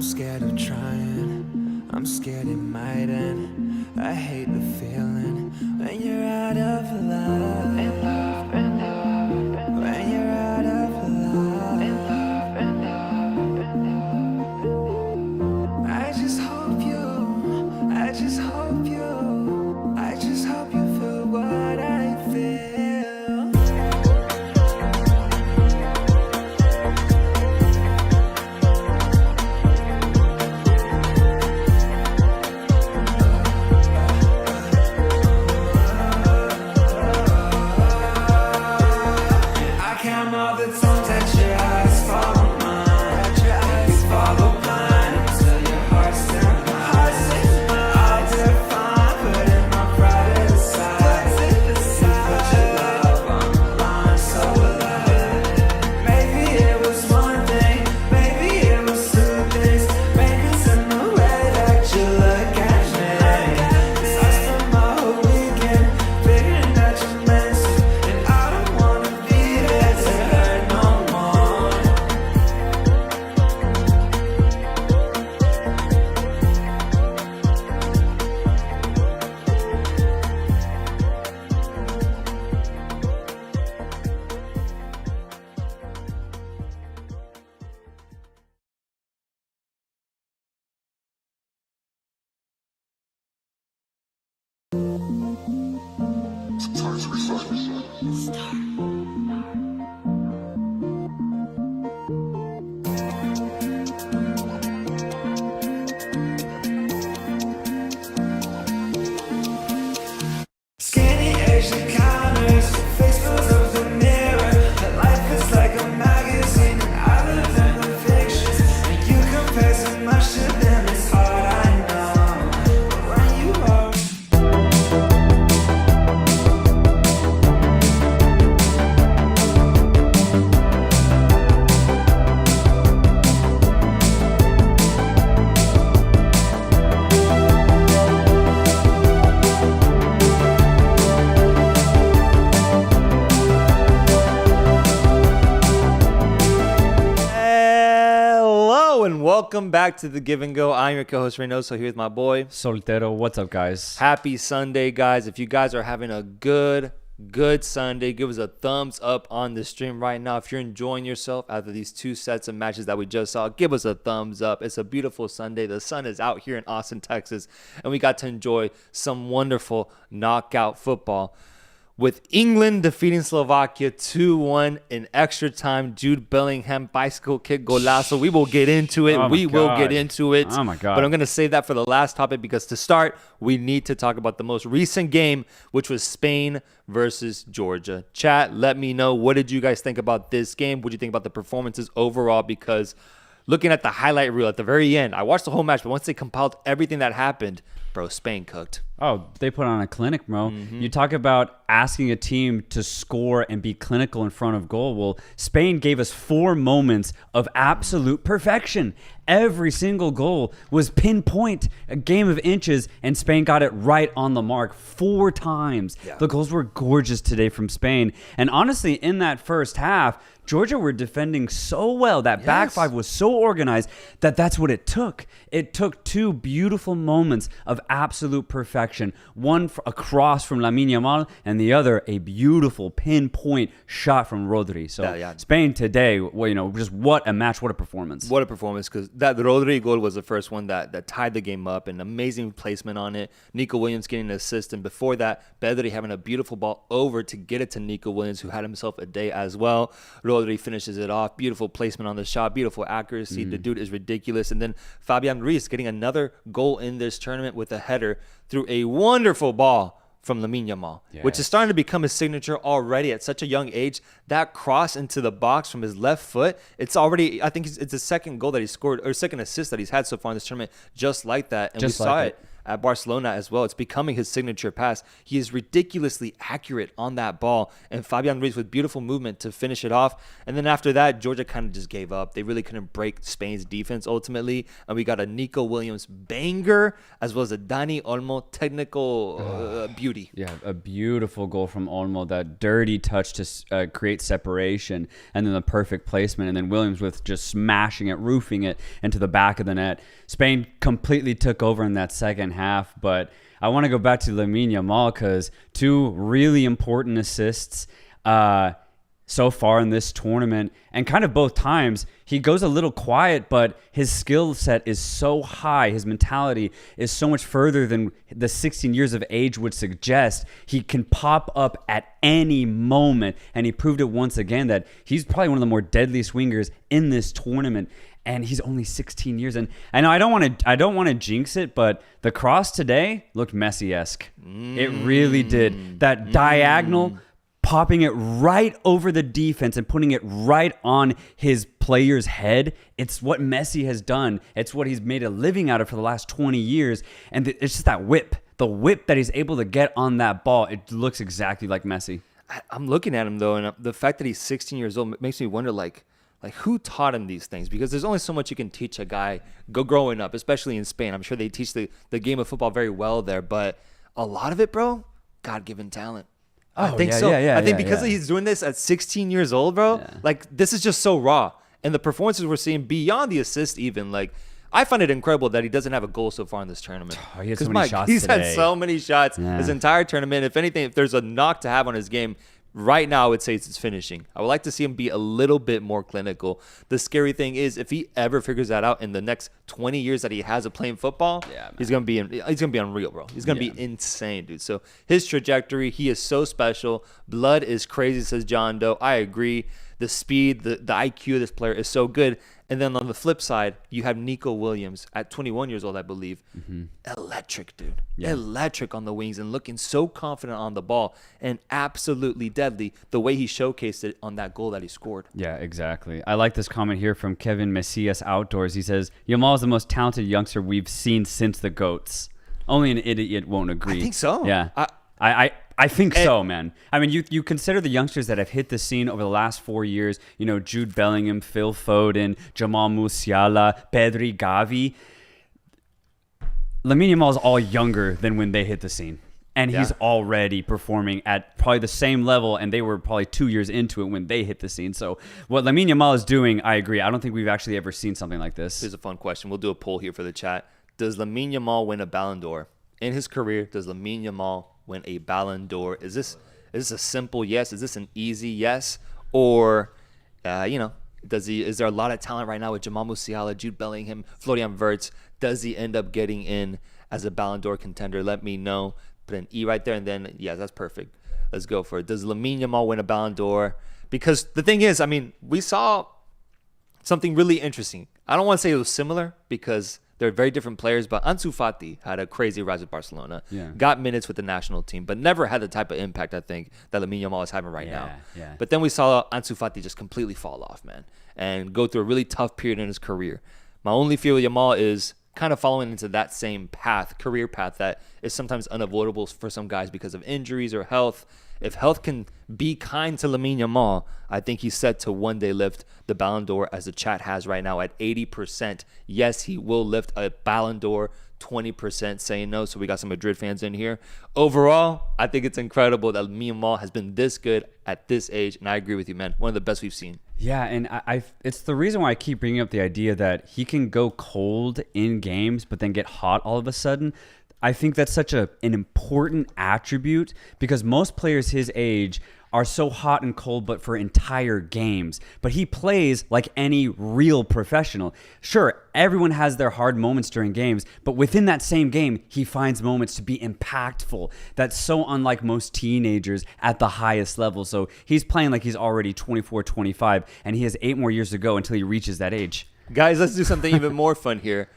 I'm scared of trying, I'm scared it might end. I hate the feeling when you're out of love. In love, in love, in love. When you're out of love. In love, in love, in love. I just hope you, I just hope you, I just hope you feel what I feel. Welcome back to The Give and Go. I'm your co-host Reynoso here with my boy Soltero. What's up, guys? Happy Sunday, guys. If you guys are having a good Sunday, give us a thumbs up on the stream right now. If you're enjoying yourself after these two sets of matches that we just saw, give us a thumbs up. It's a beautiful Sunday. The sun is out here in Austin, Texas, and we got to enjoy some wonderful knockout football. With England defeating Slovakia 2-1 in extra time, Jude Bellingham bicycle kick golazo. We will get into it. We will get into it. Oh, my God. But I'm going to save that for the last topic because to start, we need to talk about the most recent game, which was Spain versus Georgia. Chat, let me know. What did you guys think about this game? What did you think about the performances overall? Because looking at the highlight reel at the very end, I watched the whole match, but once they compiled everything that happened, bro, Spain cooked. Oh, they put on a clinic, bro. Mm-hmm. You talk about asking a team to score and be clinical in front of goal. Well, Spain gave us 4 moments of absolute perfection. Every single goal was pinpoint, a game of inches, and Spain got it right on the mark 4 times. Yeah. The goals were gorgeous today from Spain. And honestly, in that first half, Georgia were defending so well. That back five was so organized that's what it took. It took 2 beautiful moments of absolute perfection. One across from Lamine Yamal, and the other a beautiful pinpoint shot from Rodri. So Spain today, well, you know, just what a match, what a performance. What a performance, because that Rodri goal was the first one that tied the game up. An amazing placement on it. Nico Williams getting an assist, and before that, Pedri having a beautiful ball over to get it to Nico Williams, who had himself a day as well. Rodri finishes it off. Beautiful placement on the shot. Beautiful accuracy. The dude is ridiculous. And then Fabian Ruiz getting another goal in this tournament with a header through a wonderful ball from Lamine Yamal, which is starting to become his signature already at such a young age. That cross into the box from his left foot, it's already, I think it's the second goal that he scored, or second assist that he's had so far in this tournament, just like that. And we saw it at Barcelona as well. It's becoming his signature pass. He is ridiculously accurate on that ball, and Fabian Ruiz with beautiful movement to finish it off. And then after that, Georgia kind of just gave up. They really couldn't break Spain's defense ultimately, and we got a Nico Williams banger as well as a Dani Olmo technical beauty. Yeah, a beautiful goal from Olmo, that dirty touch to create separation, and then the perfect placement, and then Williams with just smashing it, roofing it into the back of the net. Spain completely took over in that second half, but I want to go back to Lamine Yamal because 2 really important assists so far in this tournament, and kind of both times he goes a little quiet, but his skill set is so high, his mentality is so much further than the 16 years of age would suggest. He can pop up at any moment, and he proved it once again that he's probably one of the more deadliest wingers in this tournament. And he's only 16 years. And I know I don't want to jinx it, but the cross today looked Messi-esque. It really did. That diagonal, popping it right over the defense and putting it right on his player's head. It's what Messi has done. It's what he's made a living out of for the last 20 years. And it's just that whip. The whip that he's able to get on that ball, it looks exactly like Messi. I'm looking at him, though, and the fact that he's 16 years old makes me wonder, like who taught him these things? Because there's only so much you can teach a guy growing up, especially in Spain. I'm sure they teach the game of football very well there, but a lot of it, bro, God-given talent. I think so. I think because he's doing this at 16 years old, bro, like this is just so raw. And the performances we're seeing beyond the assist even, like I find it incredible that he doesn't have a goal so far in this tournament. Oh, he had so many shots he's today. had so many shots his entire tournament. If anything, if there's a knock to have on his game, right now, I would say it's his finishing. I would like to see him be a little bit more clinical. The scary thing is, if he ever figures that out in the next 20 years that he has of playing football, he's gonna be unreal, bro. He's gonna be insane, dude. So his trajectory, he is so special. Blood is crazy, says John Doe. I agree. The speed, the IQ of this player is so good. And then on the flip side, you have Nico Williams at 21 years old, I believe. Electric, dude. Electric on the wings and looking so confident on the ball and absolutely deadly the way he showcased it on that goal that he scored. Yeah, exactly. I like this comment here from Kevin Messias Outdoors. He says, Yamal is the most talented youngster we've seen since the GOATs. Only an idiot won't agree. I think so. Yeah. I think so, man. I mean, you consider the youngsters that have hit the scene over the last 4 years, you know, Jude Bellingham, Phil Foden, Jamal Musiala, Pedri, Gavi. Lamine Yamal is all younger than when they hit the scene. And he's already performing at probably the same level, and they were probably 2 years into it when they hit the scene. So what Lamine Yamal is doing, I agree. I don't think we've actually ever seen something like this. Here's a fun question. We'll do a poll here for the chat. Does Lamine Yamal win a Ballon d'Or? In his career, does Lamine Yamal win a Ballon d'Or? Is this a simple yes? Is this an easy yes? Or, is there a lot of talent right now with Jamal Musiala, Jude Bellingham, Florian Wirtz? Does he end up getting in as a Ballon d'Or contender? Let me know. Put an E right there, and then, that's perfect. Let's go for it. Does Lamine Yamal win a Ballon d'Or? Because the thing is, I mean, we saw something really interesting. I don't want to say it was similar because they're very different players, but Ansu Fati had a crazy rise with Barcelona. Got minutes with the national team, but never had the type of impact, I think, that Lamine Yamal is having right now. But then we saw Ansu Fati just completely fall off, man, and go through a really tough period in his career. My only fear with Yamal is kind of following into that same path, career path, that is sometimes unavoidable for some guys because of injuries or health. If health can be kind to Lamine Yamal, I think he's set to one day lift the Ballon d'Or, as the chat has right now at 80%. Yes, he will lift a Ballon d'Or. 20% saying no, so we got some Madrid fans in here. Overall, I think it's incredible that Lamine Yamal has been this good at this age, and I agree with you, man. One of the best we've seen. Yeah, and it's the reason why I keep bringing up the idea that he can go cold in games but then get hot all of a sudden. I think that's such an important attribute because most players his age are so hot and cold but for entire games. But he plays like any real professional. Sure, everyone has their hard moments during games, but within that same game, he finds moments to be impactful. That's so unlike most teenagers at the highest level. So he's playing like he's already 24, 25, and he has 8 more years to go until he reaches that age. Guys, let's do something even more fun here.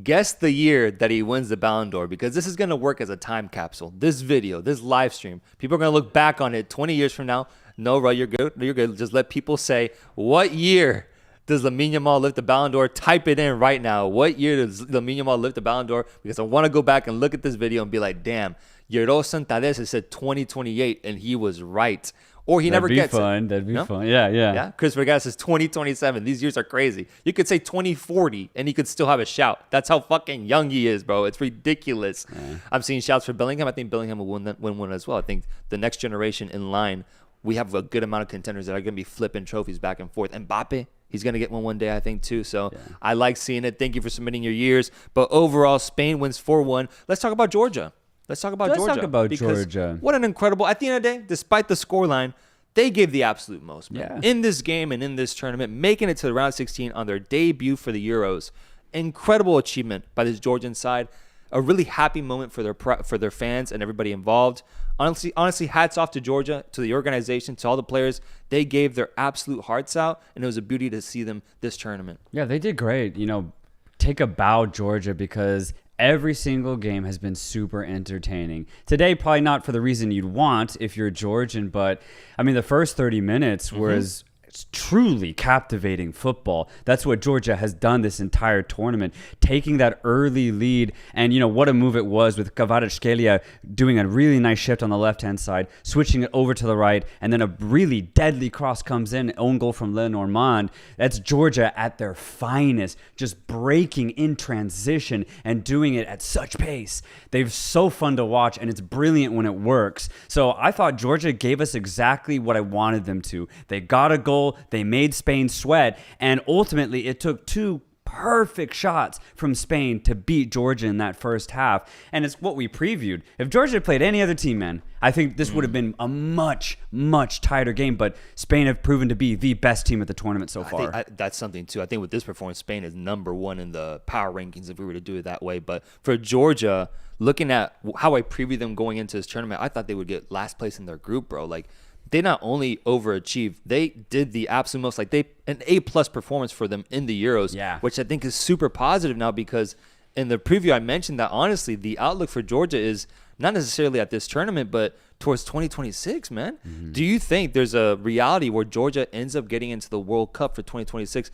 Guess the year that he wins the Ballon d'Or, because this is going to work as a time capsule. This video, this live stream, people are going to look back on it 20 years from now. No, bro, you're good. You're good. Just let people say, what year does Lamine Yamal lift the Ballon d'Or? Type it in right now. What year does Lamine Yamal lift the Ballon d'Or? Because I want to go back and look at this video and be like, damn, Yero Santadez said 2028, and he was right. Or he never gets it. That'd be fun. Yeah. Yeah, Chris Vergara says 2027. These years are crazy. You could say 2040, and he could still have a shout. That's how fucking young he is, bro. It's ridiculous. Yeah. I'm seeing shouts for Bellingham. I think Bellingham will win one as well. I think the next generation in line, we have a good amount of contenders that are going to be flipping trophies back and forth. Mbappe, he's going to get one day, I think, too. So I like seeing it. Thank you for submitting your years. But overall, Spain wins 4-1. Let's talk about Georgia. Let's talk about Georgia. What an incredible, at the end of the day, despite the scoreline, they gave the absolute most, man. In this game and in this tournament, making it to the round 16 on their debut for the Euros. Incredible achievement by this Georgian side. A really happy moment for their fans and everybody involved. Honestly, hats off to Georgia, to the organization, to all the players. They gave their absolute hearts out, and it was a beauty to see them this tournament. Yeah, they did great. Take a bow, Georgia, because every single game has been super entertaining. Today, probably not for the reason you'd want if you're Georgian, but the first 30 minutes was truly captivating football. That's what Georgia has done this entire tournament, taking that early lead. And what a move it was with Kvaratskhelia doing a really nice shift on the left-hand side, switching it over to the right, and then a really deadly cross comes in, own goal from Lenormand. That's Georgia at their finest, just breaking in transition and doing it at such pace. They're so fun to watch, and it's brilliant when it works. So I thought Georgia gave us exactly what I wanted them to. They got a goal. They made Spain sweat, and ultimately it took two perfect shots from Spain to beat Georgia in that first half. And it's what we previewed. If Georgia had played any other team, man, I think this would have been a much, much tighter game. But Spain have proven to be the best team at the tournament so far. I think that's something, too. I think with this performance, Spain is number one in the power rankings if we were to do it that way. But for Georgia, looking at how I previewed them going into this tournament, I thought they would get last place in their group, bro. They not only overachieved, they did the absolute most. An A+ performance for them in the Euros, which I think is super positive now, because in the preview I mentioned that honestly the outlook for Georgia is not necessarily at this tournament, but towards 2026, man. Do you think there's a reality where Georgia ends up getting into the World Cup for 2026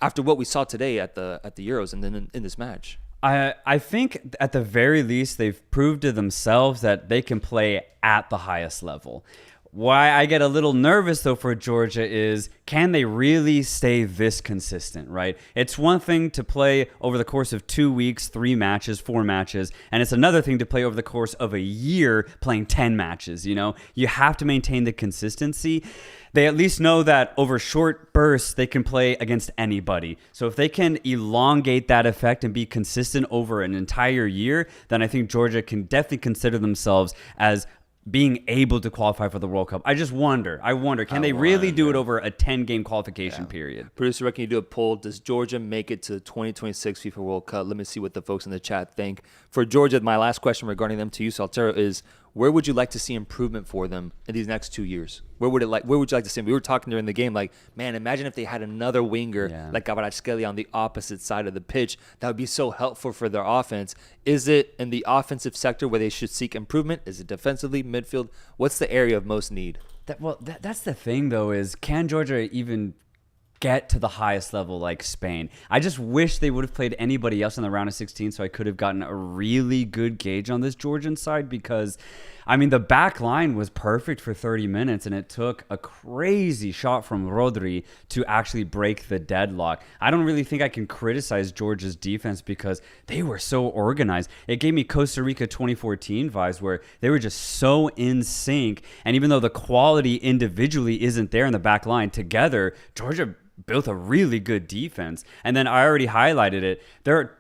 after what we saw today at the Euros and then in this match? I think at the very least they've proved to themselves that they can play at the highest level. Why I get a little nervous, though, for Georgia is, can they really stay this consistent, right? It's one thing to play over the course of 2 weeks, 3 matches, 4 matches, and it's another thing to play over the course of a year playing 10 matches, You have to maintain the consistency. They at least know that over short bursts, they can play against anybody. So if they can elongate that effect and be consistent over an entire year, then I think Georgia can definitely consider themselves as being able to qualify for the World Cup. I wonder, can they really do it over a 10-game qualification period? Producer, can you do a poll? Does Georgia make it to the 2026 FIFA World Cup? Let me see what the folks in the chat think. For Georgia, my last question regarding them to you, Soltero, is where would you like to see improvement for them in these next 2 years? Where would you like to see them? We were talking during the game, man, imagine if they had another winger like Kvaratskhelia on the opposite side of the pitch. That would be so helpful for their offense. Is it in the offensive sector where they should seek improvement? Is it defensively, midfield? What's the area of most need? That's the thing, though, is can Georgia even get to the highest level like Spain? I just wish they would have played anybody else in the round of 16 so I could have gotten a really good gauge on this Georgian side, because the back line was perfect for 30 minutes and it took a crazy shot from Rodri to actually break the deadlock. I don't really think I can criticize Georgia's defense because they were so organized. It gave me Costa Rica 2014 vibes where they were just so in sync, and even though the quality individually isn't there in the back line, together Georgia built a really good defense. And then I already highlighted it. Their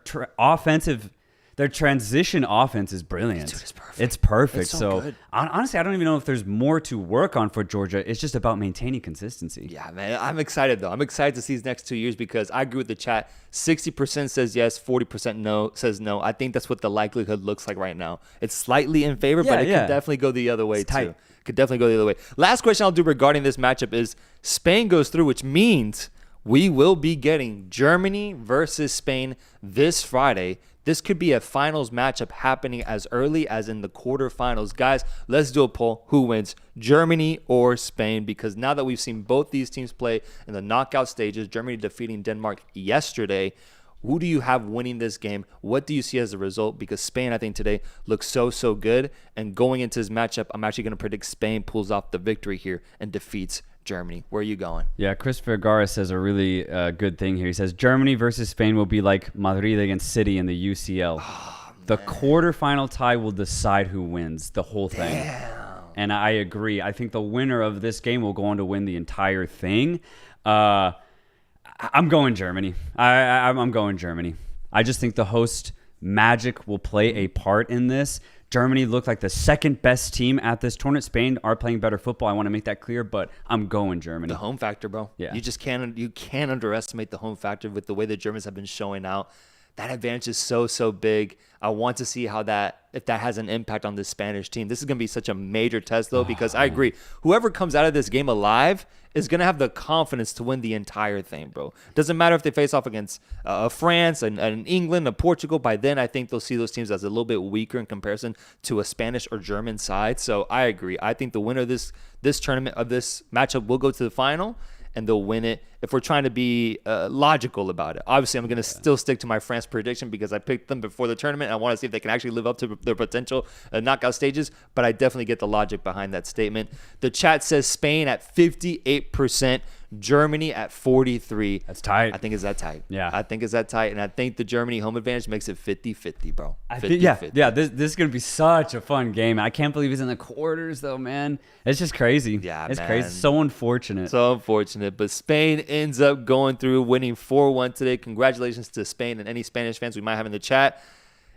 transition offense is brilliant. Dude, it's perfect. It's perfect. It's so good. Honestly, I don't even know if there's more to work on for Georgia. It's just about maintaining consistency. Yeah, man. I'm excited, though. I'm excited to see these next 2 years because I agree with the chat. 60% says yes, 40% says no. I think that's what the likelihood looks like right now. It's slightly in favor, but it could definitely go the other way, too. Could definitely go the other way. Last question I'll do regarding this matchup is Spain goes through, which means we will be getting Germany versus Spain this Friday. This could be a finals matchup happening as early as in the quarterfinals. Guys, let's do a poll. Who wins, Germany or Spain? Because now that we've seen both these teams play in the knockout stages, Germany defeating Denmark yesterday, who do you have winning this game? What do you see as a result? Because Spain, I think, today looks so good. And going into this matchup, I'm actually going to predict Spain pulls off the victory here and defeats Germany. Where are you going? Yeah, Chris Vergara says a really good thing here. He says Germany versus Spain will be like Madrid against City in the UCL. Oh, the quarterfinal tie will decide who wins the whole thing. Damn. And I agree. I think the winner of this game will go on to win the entire thing. I'm going Germany. I'm going Germany. I just think the host magic will play a part in this. Germany looked like the second best team at this tournament. Spain are playing better football. I want to make that clear, but I'm going Germany. The home factor, bro. Yeah. You can't underestimate the home factor with the way the Germans have been showing out. That advantage is so big. I want to see if that has an impact on this Spanish team. This is going to be such a major test, though, because I agree. Whoever comes out of this game alive is going to have the confidence to win the entire thing, bro. Doesn't matter if they face off against France and England and Portugal. By then, I think they'll see those teams as a little bit weaker in comparison to a Spanish or German side. So I agree. I think the winner of this tournament, of this matchup, will go to the final, and they'll win it. If we're trying to be logical about it, obviously I'm going to still stick to my France prediction because I picked them before the tournament. I want to see if they can actually live up to their potential knockout stages, but I definitely get the logic behind that statement. The chat says Spain at 58%, Germany at 43%. That's tight. I think it's that tight. Yeah. I think it's that tight, and I think the Germany home advantage makes it 50-50, bro. 50-50. Yeah. This is gonna be such a fun game. I can't believe it's in the quarters, though, man. It's just crazy. Yeah, it's man. crazy. So unfortunate. So unfortunate, but Spain ends up going through, winning 4-1 today. Congratulations to Spain and any Spanish fans we might have in the chat.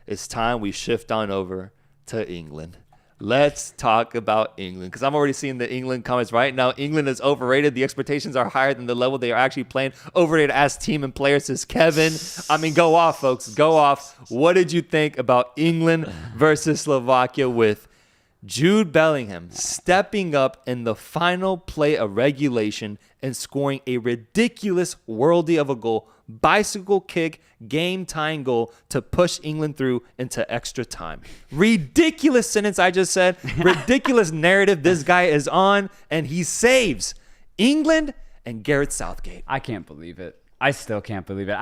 It's time we shift on over to England. Let's talk about England, because I'm already seeing the England comments right now. England is overrated. The expectations are higher than the level they are actually playing. Overrated as team and players, says Kevin. I mean, go off, folks. Go off. What did you think about England versus Slovakia with Jude Bellingham stepping up in the final play of regulation and scoring a ridiculous worldie of a goal, bicycle kick, game-tying goal to push England through into extra time? Ridiculous sentence I just said. Ridiculous narrative this guy is on, and he saves England and Gareth Southgate. I can't believe it. I still can't believe it.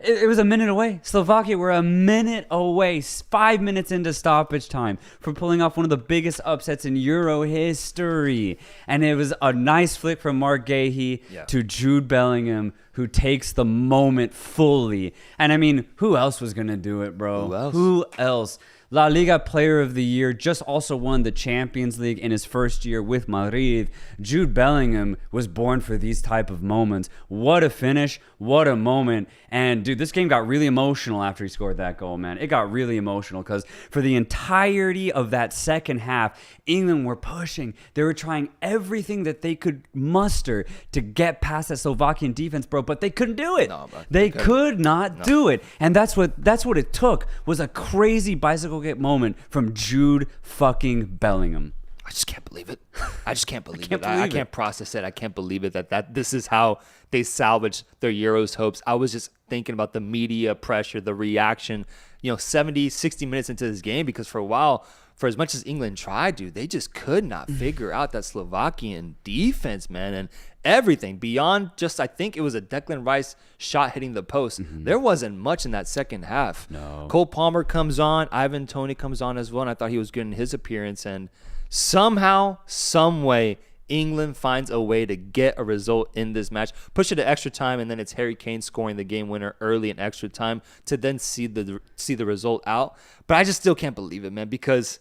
It was a minute away. Slovakia were a minute away, 5 minutes into stoppage time, from pulling off one of the biggest upsets in Euro history. And it was a nice flick from Mark Gahey to Jude Bellingham, who takes the moment fully. And I mean, who else was going to do it, bro? Who else? La Liga Player of the Year, just also won the Champions League in his first year with Madrid. Jude Bellingham was born for these type of moments. What a finish. What a moment. And, dude, this game got really emotional after he scored that goal, man. It got really emotional because for the entirety of that second half, England were pushing. They were trying everything that they could muster to get past that Slovakian defense, bro, but they couldn't do it. No, bro. They could not do it. And that's what it took, was a crazy bicycle kick moment from Jude fucking Bellingham. I just can't believe it. I just can't believe it. I can't process it. I can't believe it that this is how they salvaged their Euros hopes. I was just thinking about the media pressure, the reaction, 70, 60 minutes into this game, because for a while, for as much as England tried, dude, they just could not figure out that Slovakian defense, man. And everything beyond just, I think it was a Declan Rice shot hitting the post. There wasn't much in that second half. No. Cole Palmer comes on. Ivan Toney comes on as well. And I thought he was good in his appearance. And somehow, some way, England finds a way to get a result in this match, push it to extra time, and then it's Harry Kane scoring the game winner early in extra time to then see the result out. But I just still can't believe it, man, because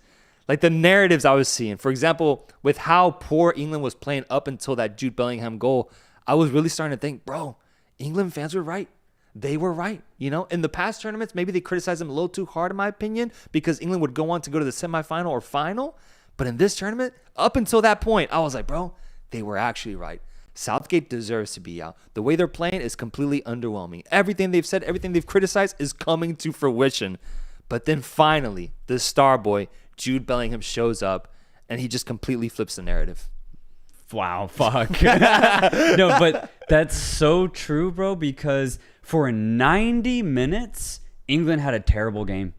like the narratives I was seeing, for example, with how poor England was playing up until that Jude Bellingham goal, I was really starting to think, bro, England fans were right. They were right. In the past tournaments, maybe they criticized them a little too hard, in my opinion, because England would go on to go to the semifinal or final. But in this tournament, up until that point, I was like, bro, they were actually right. Southgate deserves to be out. The way they're playing is completely underwhelming. Everything they've said, everything they've criticized is coming to fruition. But then finally, the star boy, Jude Bellingham, shows up, and he just completely flips the narrative. Wow, fuck. No, but that's so true, bro, because for 90 minutes, England had a terrible game.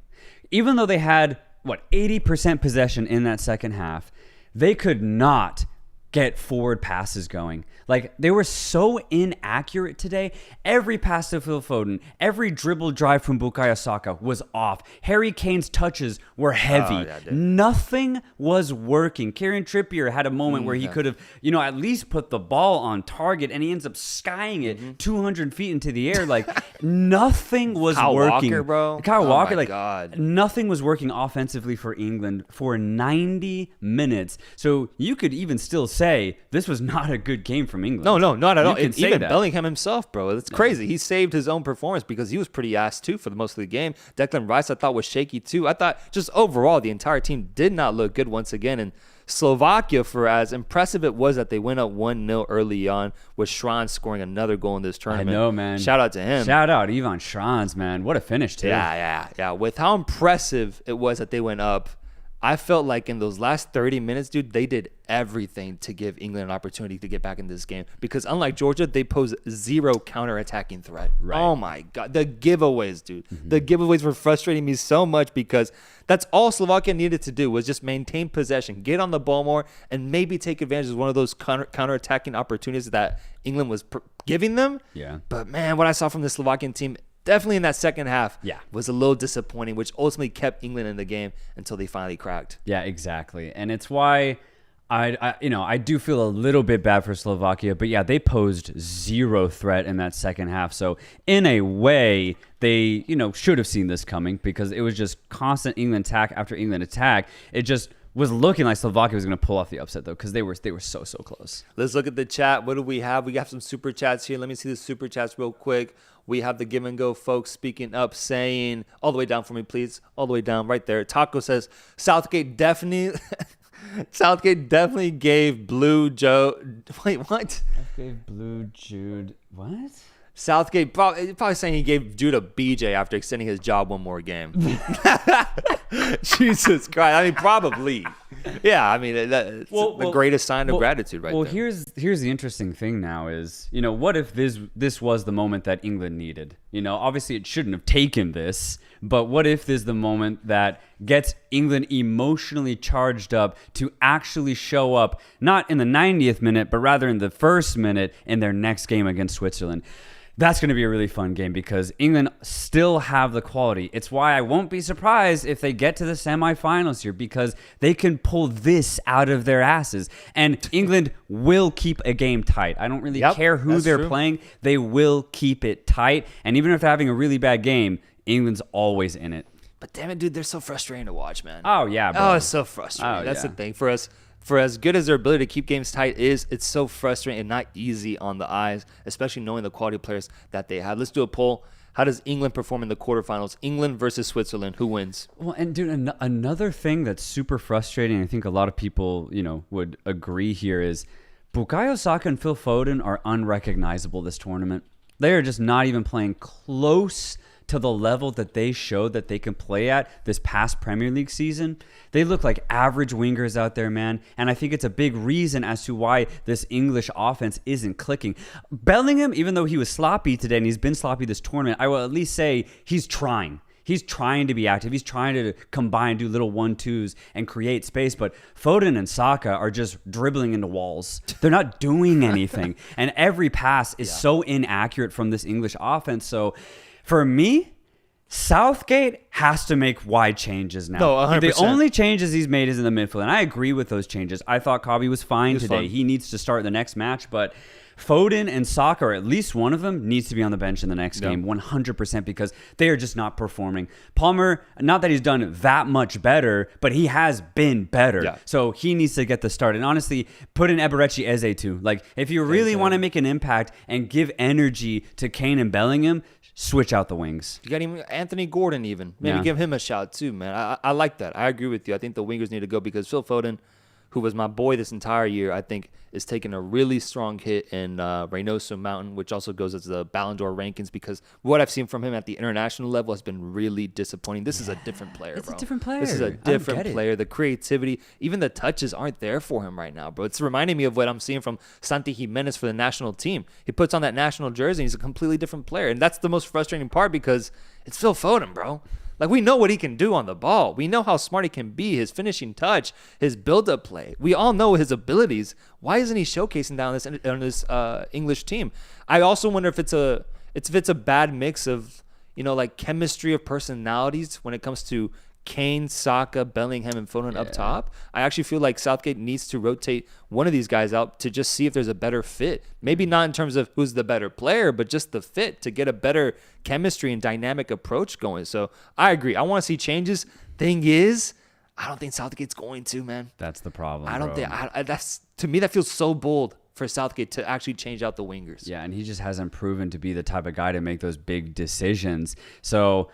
Even though they had, 80% possession in that second half, they could not get forward passes going. Like, they were so inaccurate today. Every pass to Phil Foden, every dribble drive from Bukayo Saka was off. Harry Kane's touches were heavy. Nothing was working. Kieran Trippier had a moment where he could have, at least put the ball on target, and he ends up skying it 200 feet into the air. Like, nothing was Kyle working. Walker, bro. Kyle Walker, my God. Nothing was working offensively for England for 90 minutes. So you could even still say this was not a good game from England. No, not at all. You can say Even that. Bellingham himself, bro. It's crazy. He saved his own performance because he was pretty ass too for the most of the game. Declan Rice, I thought, was shaky too. I thought just overall the entire team did not look good once again. And Slovakia, for as impressive it was that they went up 1-0 early on, with Schran scoring another goal in this tournament. I know, man. Shout out to him. Shout out Ivan Schranz, man. What a finish, too. Yeah. With how impressive it was that they went up, I felt like in those last 30 minutes, dude, they did everything to give England an opportunity to get back in this game. Because unlike Georgia, they pose zero counterattacking threat. Right. Oh, my God. The giveaways, dude. The giveaways were frustrating me so much because that's all Slovakia needed to do was just maintain possession, get on the ball more, and maybe take advantage of one of those counterattacking opportunities that England was giving them. Yeah. But, man, what I saw from the Slovakian team, definitely in that second half, was a little disappointing, which ultimately kept England in the game until they finally cracked. Yeah, exactly. And it's why I do feel a little bit bad for Slovakia, but yeah, they posed zero threat in that second half. So in a way, they, should have seen this coming because it was just constant England attack after England attack. It just was looking like Slovakia was going to pull off the upset, though, because they were so close. Let's look at the chat. What do we have? We got some super chats here. Let me see the super chats real quick. We have the Give and Go folks speaking up, saying, all the way down for me, please. All the way down right there. Taco says, Southgate definitely gave Blue Joe. Wait, what? Gave Blue Jude. What? Southgate probably saying he gave Jude a BJ after extending his job one more game. Jesus Christ. I mean, probably. Yeah, I mean, that's the greatest sign of gratitude right there. Well, here's the interesting thing now is, what if this was the moment that England needed? Obviously it shouldn't have taken this, but what if this is the moment that gets England emotionally charged up to actually show up, not in the 90th minute, but rather in the first minute in their next game against Switzerland? That's going to be a really fun game because England still have the quality. It's why I won't be surprised if they get to the semifinals here because they can pull this out of their asses. And England will keep a game tight. I don't really care who they're playing. They will keep it tight. And even if they're having a really bad game, England's always in it. But damn it, dude, they're so frustrating to watch, man. Oh, yeah, bro. Oh, it's so frustrating. That's the thing for us. For as good as their ability to keep games tight is, it's so frustrating and not easy on the eyes, especially knowing the quality of players that they have. Let's do a poll. How does England perform in the quarterfinals? England versus Switzerland. Who wins? Well, and dude, another thing that's super frustrating, I think a lot of people, would agree here is Bukayo Saka and Phil Foden are unrecognizable this tournament. They are just not even playing close to the level that they showed that they can play at this past Premier League season. They look like average wingers out there, man. And I think it's a big reason as to why this English offense isn't clicking. Bellingham, even though he was sloppy today and he's been sloppy this tournament, I will at least say he's trying. He's trying to be active. He's trying to combine, do little 1-2s and create space. But Foden and Saka are just dribbling into walls. They're not doing anything. And every pass is so inaccurate from this English offense. So for me, Southgate has to make wide changes now. No, 100%. The only changes he's made is in the midfield, and I agree with those changes. I thought Kobe was fine today. He needs to start the next match, but Foden and Saka, or at least one of them, needs to be on the bench in the next game, 100%, because they are just not performing. Palmer, not that he's done that much better, but he has been better. Yeah. So he needs to get the start. And honestly, put in Eberechi Eze too. Like, if you really want to make an impact and give energy to Kane and Bellingham, switch out the wings. You got even Anthony Gordon even. Maybe give him a shout too, man. I like that. I agree with you. I think the wingers need to go because Phil Foden, who was my boy this entire year, I think is taking a really strong hit in Reynoso Mountain, which also goes as the Ballon d'Or rankings, because what I've seen from him at the international level has been really disappointing. This is a different player, It's bro. a different player. This is I a don't different get it. player. The creativity, even the touches aren't there for him right now, bro. It's reminding me of what I'm seeing from Santi Jimenez for the national team. He puts on that national jersey and he's a completely different player. And that's the most frustrating part because it's Phil Foden, bro. Like, we know what he can do on the ball. We know how smart he can be, his finishing touch, his build-up play. We all know his abilities. Why isn't he showcasing that on this English team? I also wonder if it's a bad mix of, like chemistry of personalities when it comes to Kane, Saka, Bellingham, and Foden up top. I actually feel like Southgate needs to rotate one of these guys out to just see if there's a better fit. Maybe not in terms of who's the better player, but just the fit to get a better chemistry and dynamic approach going. So I agree. I want to see changes. Thing is, I don't think Southgate's going to, man. That's the problem. I don't bro. think that's, to me, that feels so bold for Southgate to actually change out the wingers. Yeah, and he just hasn't proven to be the type of guy to make those big decisions. So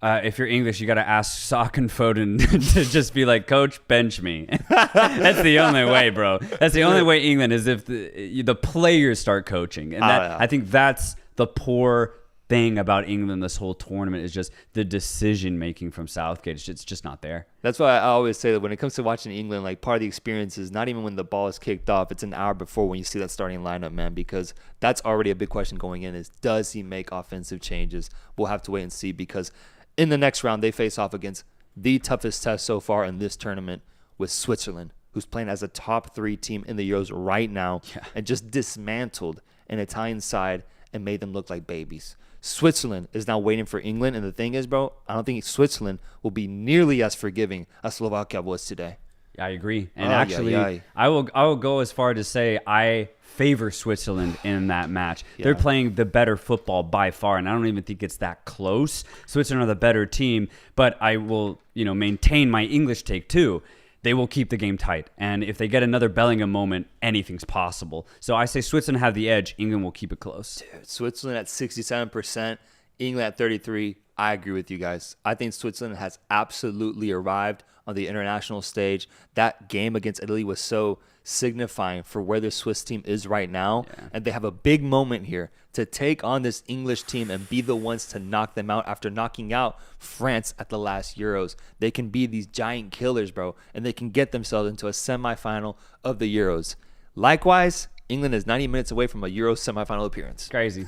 if you're English, you got to ask Sock and Foden to just be like, Coach, bench me. That's the only way, bro. That's the only way England is if the players start coaching. And I think that's the poor thing about England this whole tournament is just the decision making from Southgate. It's just not there. That's why I always say that when it comes to watching England, like, part of the experience is not even when the ball is kicked off. It's an hour before when you see that starting lineup, man, because that's already a big question going in is, does he make offensive changes? We'll have to wait and see, because in the next round, they face off against the toughest test so far in this tournament with Switzerland, who's playing as a top 3 team in the Euros right now and just dismantled an Italian side and made them look like babies. Switzerland is now waiting for England, and the thing is, bro, I don't think Switzerland will be nearly as forgiving as Slovakia was today. I agree. And I will go as far to say I favor Switzerland in that match. Yeah. They're playing the better football by far, and I don't even think it's that close. Switzerland are the better team, but I will, maintain my English take too. They will keep the game tight, and if they get another Bellingham moment, anything's possible. So I say Switzerland have the edge. England will keep it close. Dude, Switzerland at 67%, England at 33%. I agree with you guys. I think Switzerland has absolutely arrived on the international stage. That game against Italy was so signifying for where the Swiss team is right now. Yeah. And they have a big moment here to take on this English team and be the ones to knock them out after knocking out France at the last Euros. They can be these giant killers, bro, and they can get themselves into a semifinal of the Euros. Likewise, England is 90 minutes away from a Euro semifinal appearance. Crazy.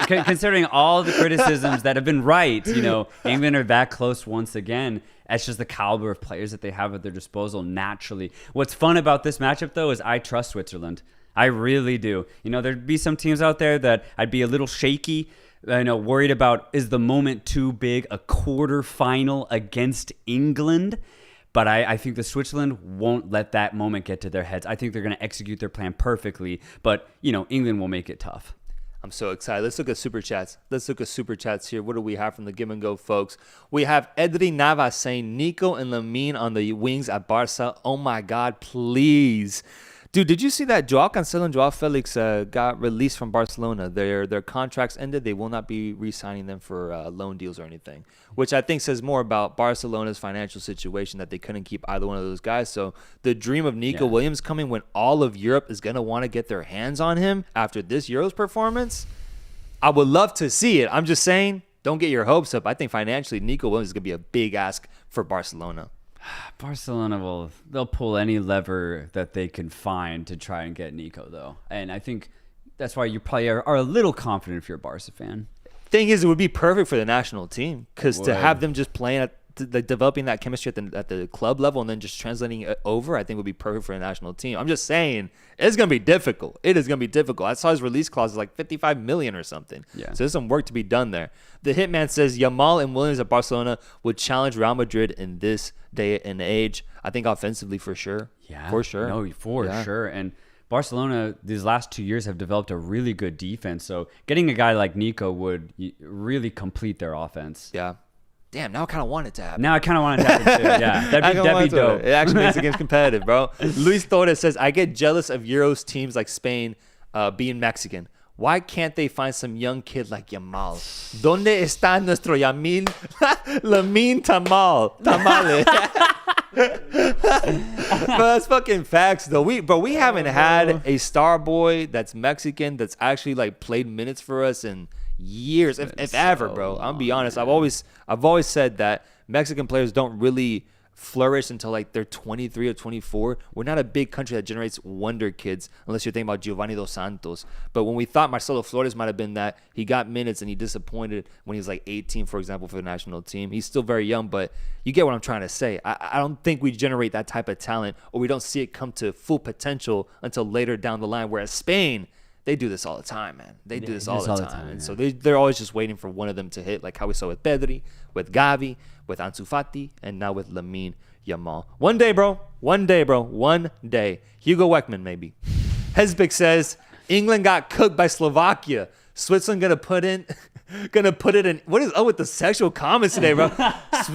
Considering all the criticisms that have been right, England are that close once again. It's just the caliber of players that they have at their disposal naturally. What's fun about this matchup, though, is I trust Switzerland. I really do. There'd be some teams out there that I'd be a little shaky, worried about, is the moment too big, a quarterfinal against England? But I think the Switzerland won't let that moment get to their heads. I think they're going to execute their plan perfectly. But, England will make it tough. I'm so excited. Let's look at Super Chats. Here. What do we have from the Give and Go folks? We have Edri Navas saying, Nico and Lamine on the wings at Barca. Oh, my God, please. Dude, did you see that Joao Cancelo and Joao Felix got released from Barcelona? Their contracts ended. They will not be re-signing them for loan deals or anything, which I think says more about Barcelona's financial situation, that they couldn't keep either one of those guys. So the dream of Nico Williams coming when all of Europe is going to want to get their hands on him after this Euros performance, I would love to see it. I'm just saying, don't get your hopes up. I think financially, Nico Williams is going to be a big ask for Barcelona. Barcelona they'll pull any lever that they can find to try and get Nico, though. And I think that's why you probably are a little confident if you're a Barca fan. Thing is, it would be perfect for the national team, because to have them just playing at developing that chemistry at the club level and then just translating it over, I think would be perfect for a national team. I'm just saying, it's going to be difficult. It is going to be difficult. I saw his release clause is like 55 million or something. Yeah. So there's some work to be done there. The Hitman says Yamal and Williams at Barcelona would challenge Real Madrid in this day and age. I think offensively for sure. Yeah. For sure. No, for sure. And Barcelona, these last 2 years, have developed a really good defense. So getting a guy like Nico would really complete their offense. Yeah. Damn, now I kind of want it to happen. Now I kind of want it to happen too. Yeah, that'd be dope. It actually makes the games competitive, bro. Luis Torres says, I get jealous of Euros teams like Spain being Mexican. Why can't they find some young kid like Yamal? ¿Dónde está nuestro Lamine Tamale? But that's fucking facts, though. We haven't had a star boy that's Mexican that's actually like played minutes for us in years, if ever, bro. I'm gonna be honest. I've always said that Mexican players don't really flourish until like they're 23 or 24. We're not a big country that generates wonder kids unless you're thinking about Giovanni Dos Santos. But when we thought Marcelo Flores might have been that, he got minutes and he disappointed when he was like 18, for example, for the national team. He's still very young, but you get what I'm trying to say. I don't think we generate that type of talent, or we don't see it come to full potential until later down the line. Whereas Spain, they do this all the time, man. They do this all the time. And so they're always just waiting for one of them to hit, like how we saw with Pedri, with Gavi, with Ansu Fati, and now with Lamine Yamal. One day, bro. One day. Hugo Weckman, maybe. Hesbick says, England got cooked by Slovakia. Switzerland gonna put it in. What is up with the sexual comments today, bro?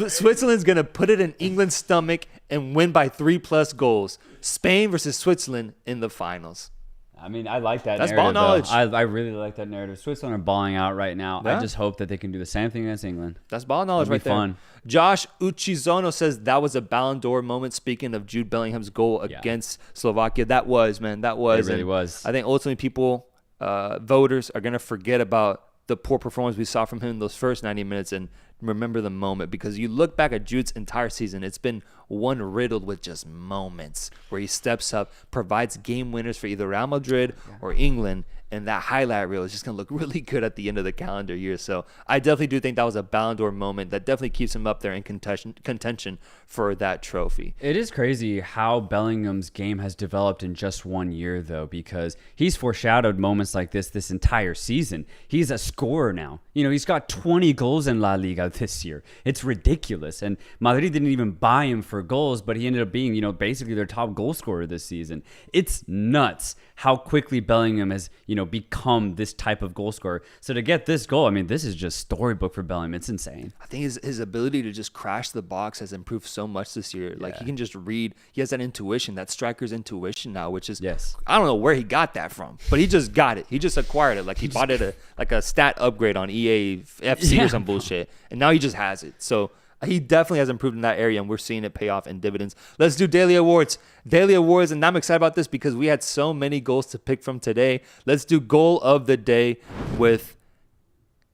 Switzerland's gonna put it in England's stomach and win by 3+ goals. Spain versus Switzerland in the finals. I mean, I like that That's narrative. ball knowledge. I really like that narrative. Switzerland are balling out right now. Yeah. I just hope that they can do the same thing against England. That's ball knowledge right there. Fun. Josh Uchizono says that was a Ballon d'Or moment. Speaking of Jude Bellingham's goal against Slovakia, that was, man. That was. It really was. I think ultimately people, voters, are going to forget about the poor performance we saw from him in those first 90 minutes and remember the moment, because you look back at Jude's entire season, it's been one riddled with just moments where he steps up, provides game winners for either Real Madrid or England, and that highlight reel is just going to look really good at the end of the calendar year. So I definitely do think that was a Ballon d'Or moment that definitely keeps him up there in contention for that trophy. It is crazy how Bellingham's game has developed in just 1 year, though, because he's foreshadowed moments like this entire season. He's a scorer now. You know, he's got 20 goals in La Liga this year. It's ridiculous. And Madrid didn't even buy him for goals, but he ended up being, basically their top goal scorer this season. It's nuts how quickly Bellingham has, become this type of goal scorer. So to get this goal, I mean, this is just storybook for Bellingham. It's insane. I think his ability to just crash the box has improved so much this year. Like, he can just read. He has that intuition, that striker's intuition now, which is, I don't know where he got that from, but he just got it. He just acquired it. Like, he bought it like a stat upgrade on EA FC or some bullshit, and now he just has it. So he definitely has improved in that area, and we're seeing it pay off in dividends. Let's do daily awards. And I'm excited about this because we had so many goals to pick from today. Let's do goal of the day with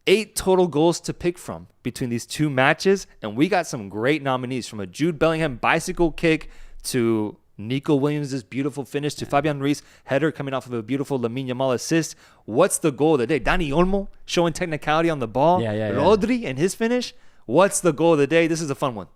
8 total goals to pick from between these two matches, and we got some great nominees, from a Jude Bellingham bicycle kick to Nico Williams' beautiful finish to Fabian Ruiz header coming off of a beautiful Lamine Yamal assist. What's the goal of the day? Dani Olmo showing technicality on the ball. Rodri and his finish. What's the goal of the day? This is a fun one.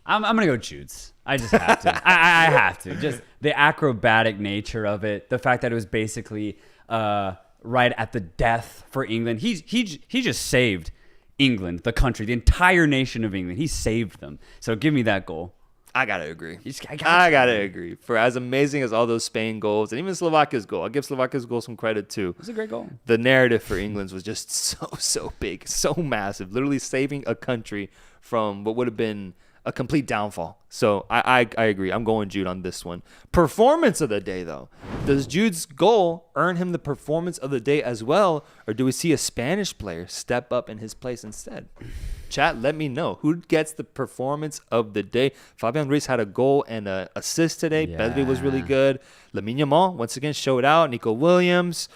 I'm going to go Jude's. I just have to. I have to. Just the acrobatic nature of it. The fact that it was basically right at the death for England. He just saved England, the country, the entire nation of England. He saved them. So give me that goal. I gotta agree. I gotta agree. For as amazing as all those Spain goals and even Slovakia's goal, I'll give Slovakia's goal some credit too. It was a great goal. The narrative for England's was just so big, so massive, literally saving a country from what would have been a complete downfall. So I agree. I'm going Jude on this one. Performance of the day, though. Does Jude's goal earn him the performance of the day as well, or do we see a Spanish player step up in his place instead? Chat, let me know. Who gets the performance of the day? Fabian Ruiz had a goal and an assist today. Pedri was really good. Lamine Yamal, once again, showed out. Nico Williams.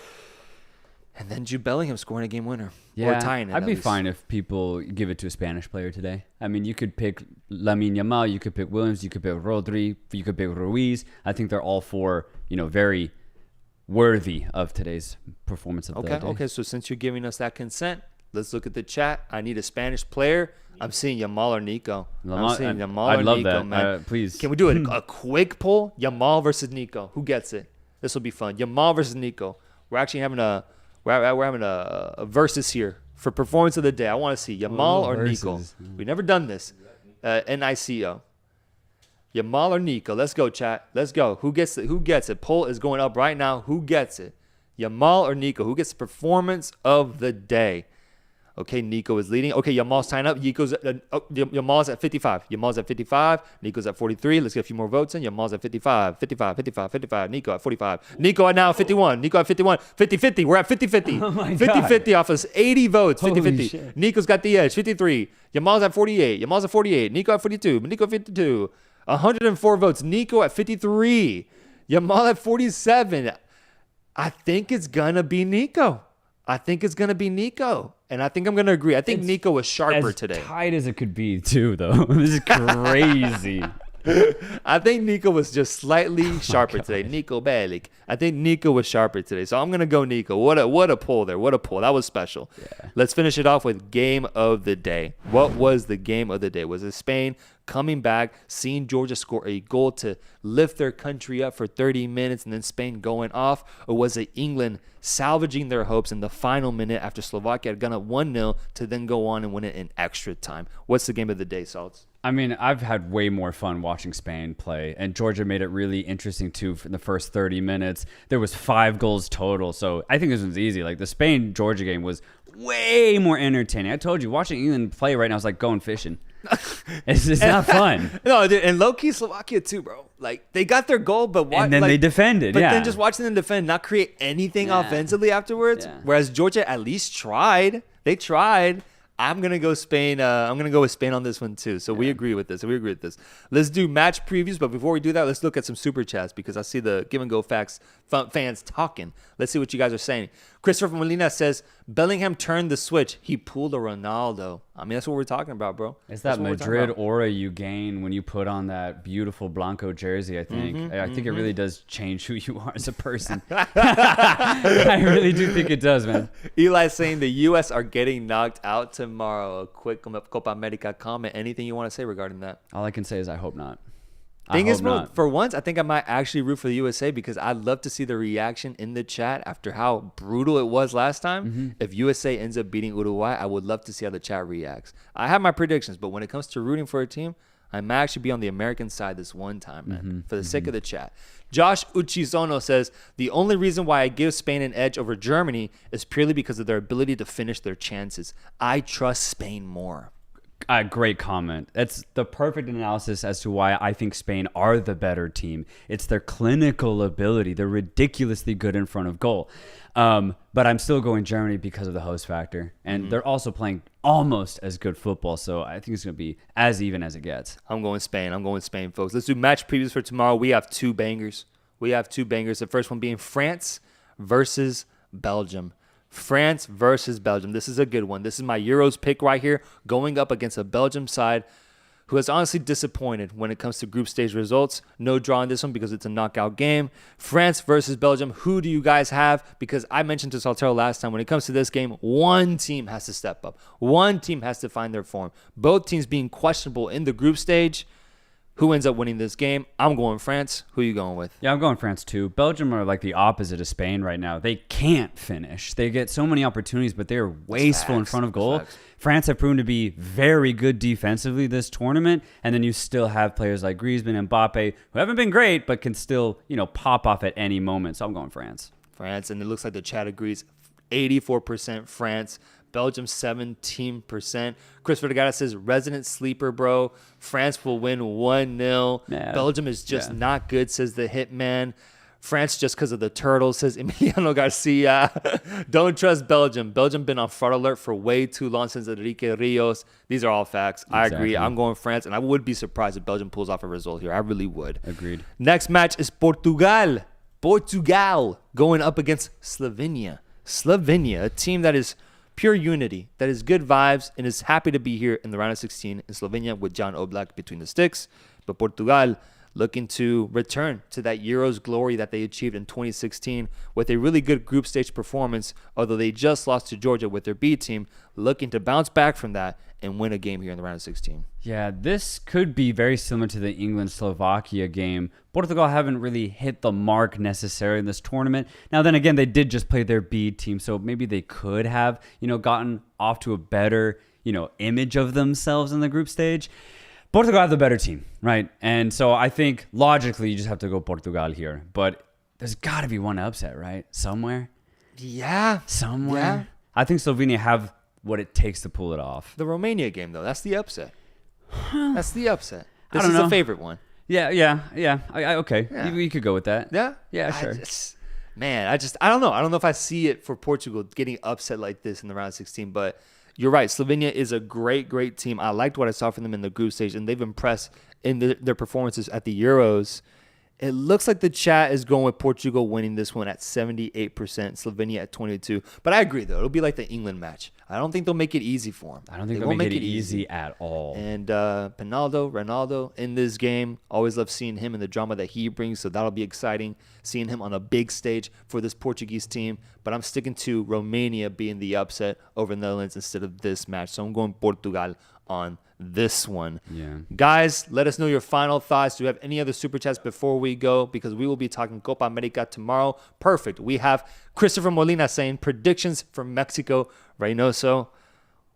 And then Jude Bellingham scoring a game winner. Yeah, or tying it, I'd be fine if people give it to a Spanish player today. I mean, you could pick Lamine Yamal, you could pick Williams, you could pick Rodri, you could pick Ruiz. I think they're all four, very worthy of today's performance of the day. Okay, so since you're giving us that consent, let's look at the chat. I need a Spanish player. I'm seeing Yamal or Nico. I'd love that. Man. Please. Can we do a quick poll? Yamal versus Nico. Who gets it? This will be fun. Yamal versus Nico. We're actually having a versus here for performance of the day. I want to see Yamal or Nico. We've never done this. NICO. Yamal or Nico. Let's go, chat. Let's go. Who gets it? Who gets it? Poll is going up right now. Who gets it? Yamal or Nico? Who gets the performance of the day? Okay, Nico is leading. Okay, Yamal's tying up. Yamal's at 55. Yamal's at 55. Nico's at 43. Let's get a few more votes in. Yamal's at 55. 55. Nico at 45. Nico at now 51. Nico at 51. 50-50. We're at 50-50. Oh my God. 50-50 off us. 80 votes. 50-50. Shit. Nico's got the edge. 53. Yamal's at 48. Nico at 42. Nico at 52. 104 votes. Nico at 53. Yamal at 47. I think it's going to be Nico. And I think I'm going to agree. I think Nico was sharper today. Tight as it could be, too, though. This is crazy. I think Nico was just slightly sharper today. Nico Bellic. I think Nico was sharper today. So I'm going to go Nico. What a pull there. What a pull. That was special. Yeah. Let's finish it off with game of the day. What was the game of the day? Was it Spain coming back, seeing Georgia score a goal to lift their country up for 30 minutes and then Spain going off? Or was it England salvaging their hopes in the final minute after Slovakia had gone up 1-0 to then go on and win it in extra time? What's the game of the day, Salts? I mean, I've had way more fun watching Spain play, and Georgia made it really interesting too. For the first 30 minutes, there was 5 goals total, so I think this one's easy. Like the Spain-Georgia game was way more entertaining. I told you, watching England play right now is like going fishing. It's not fun. No, dude, and low-key Slovakia too, bro. Like they got their goal, but and then they defended. But then just watching them defend, not create anything offensively afterwards. Yeah. Whereas Georgia at least tried. They tried. I'm going to go Spain. I'm going to go with Spain on this one, too. So we agree with this. Let's do match previews. But before we do that, let's look at some super chats because I see the Give and Go Facts fans talking. Let's see what you guys are saying. Christopher Molina says, Bellingham turned the switch. He pulled a Ronaldo. I mean, that's what we're talking about, bro. It's that Madrid aura you gain when you put on that beautiful Blanco jersey, I think. I think it really does change who you are as a person. I really do think it does, man. Eli's saying the U.S. are getting knocked out tomorrow. A quick Copa America comment. Anything you want to say regarding that? All I can say is I hope not. Thing is, bro, for once, I think I might actually root for the USA because I'd love to see the reaction in the chat after how brutal it was last time. If USA ends up beating Uruguay, I would love to see how the chat reacts. I have my predictions, but when it comes to rooting for a team, I might actually be on the American side this one time, man, for the sake of the chat. Josh Uchizono says, the only reason why I give Spain an edge over Germany is purely because of their ability to finish their chances. I trust Spain more. Great comment. That's the perfect analysis as to why I think Spain are the better team. It's their clinical ability. They're ridiculously good in front of goal. But I'm still going Germany because of the host factor. And they're also playing almost as good football. So I think it's going to be as even as it gets. I'm going Spain, folks. Let's do match previews for tomorrow. We have 2 bangers. The first one being France versus Belgium. France versus Belgium. This is a good one. This is my Euros pick right here, going up against a Belgium side who has honestly disappointed when it comes to group stage results. No draw in this one because it's a knockout game. France versus Belgium. Who do you guys have? Because I mentioned to Soltero last time, when it comes to this game, one team has to step up. One team has to find their form. Both teams being questionable in the group stage. Who ends up winning this game? I'm going France. Who are you going with? Yeah, I'm going France too. Belgium are like the opposite of Spain right now. They can't finish. They get so many opportunities, but they're wasteful in front of goal. France have proven to be very good defensively this tournament, and then you still have players like Griezmann and Mbappe who haven't been great, but can still, pop off at any moment. So I'm going France. France, and it looks like the chat agrees. 84% France. Belgium 17%. Chris Vergara says, resident sleeper, bro. France will win 1-0. Yeah, Belgium is just not good, says the hitman. France just because of the turtles, says Emiliano Garcia. Don't trust Belgium. Belgium been on fraud alert for way too long since Enrique Rios. These are all facts. Exactly. I agree. I'm going France, and I would be surprised if Belgium pulls off a result here. I really would. Agreed. Next match is Portugal. Portugal going up against Slovenia. Slovenia, a team that is pure unity, that is good vibes, and is happy to be here in the round of 16 in Slovenia with Jan Oblak between the sticks. But Portugal looking to return to that Euros glory that they achieved in 2016 with a really good group stage performance, although they just lost to Georgia with their B team, looking to bounce back from that and win a game here in the round of 16. Yeah, this could be very similar to the England-Slovakia game. Portugal haven't really hit the mark necessarily in this tournament. Now, then again, they did just play their B team, so maybe they could have, gotten off to a better, image of themselves in the group stage. Portugal have the better team, right? And so I think logically you just have to go Portugal here. But there's got to be one upset, right? Somewhere? Yeah. Somewhere? Yeah. I think Slovenia have what it takes to pull it off. The Romania game, though, that's the upset. That's the upset. This is a favorite one. Yeah. Okay. Yeah. You could go with that. Yeah? Yeah, sure. I don't know. I don't know if I see it for Portugal getting upset like this in the round of 16, but you're right. Slovenia is a great, great team. I liked what I saw from them in the group stage, and they've impressed in their performances at the Euros. It looks like the chat is going with Portugal winning this one at 78%, Slovenia at 22%. But I agree, though. It'll be like the England match. I don't think they'll make it easy for them. I don't think they'll make it easy at all. And Ronaldo in this game, always love seeing him and the drama that he brings, so that'll be exciting, seeing him on a big stage for this Portuguese team. But I'm sticking to Romania being the upset over the Netherlands instead of this match. So I'm going Portugal on this one. Yeah. Guys, let us know your final thoughts. Do you have any other super chats before we go? Because we will be talking Copa America tomorrow. Perfect. We have Christopher Molina saying predictions for Mexico. Reynoso,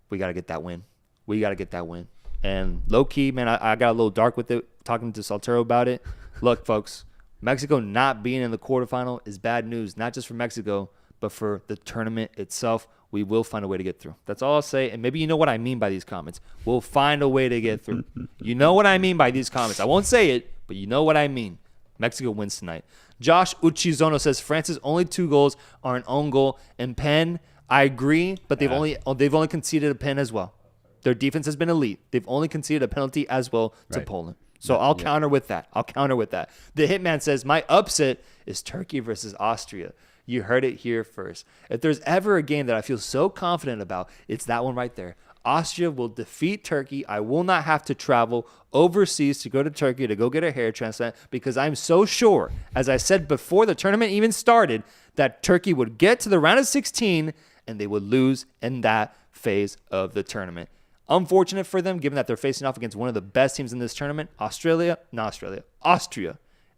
we got to get that win. We got to get that win. And low-key, man, I got a little dark with it, talking to Soltero about it. Look, folks, Mexico not being in the quarterfinal is bad news, not just for Mexico, but for the tournament itself. We will find a way to get through. That's all I'll say. And maybe you know what I mean by these comments. We'll find a way to get through. You know what I mean by these comments. I won't say it, but you know what I mean. Mexico wins tonight. Josh Uchizono says France's only 2 goals are an own goal and pen. I agree, but they've only conceded a pen as well. Their defense has been elite. They've only conceded a penalty as well to Poland. So I'll counter with that. The Hitman says my upset is Turkey versus Austria. You heard it here first. If there's ever a game that I feel so confident about, it's that one right there. Austria will defeat Turkey. I will not have to travel overseas to go to Turkey to go get a hair transplant because I'm so sure, as I said before the tournament even started, that Turkey would get to the round of 16 and they would lose in that phase of the tournament. Unfortunate for them, given that they're facing off against one of the best teams in this tournament. Austria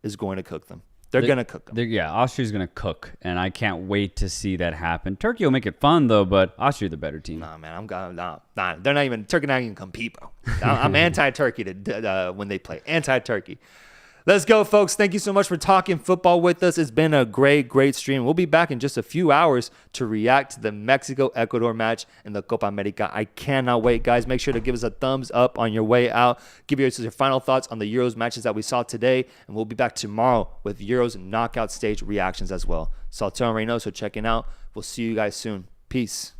is going to cook them. They're going to cook them. Austria's going to cook, and I can't wait to see that happen. Turkey will make it fun, though, but Austria the better team. Nah, man, they're not even, Turkey not even compete, bro. I'm anti-Turkey when they play. Anti-Turkey. Let's go, folks. Thank you so much for talking football with us. It's been a great, great stream. We'll be back in just a few hours to react to the Mexico-Ecuador match in the Copa America. I cannot wait, guys. Make sure to give us a thumbs up on your way out. Give us your final thoughts on the Euros matches that we saw today, and we'll be back tomorrow with Euros knockout stage reactions as well. Soltero and Reynoso checking out. We'll see you guys soon. Peace.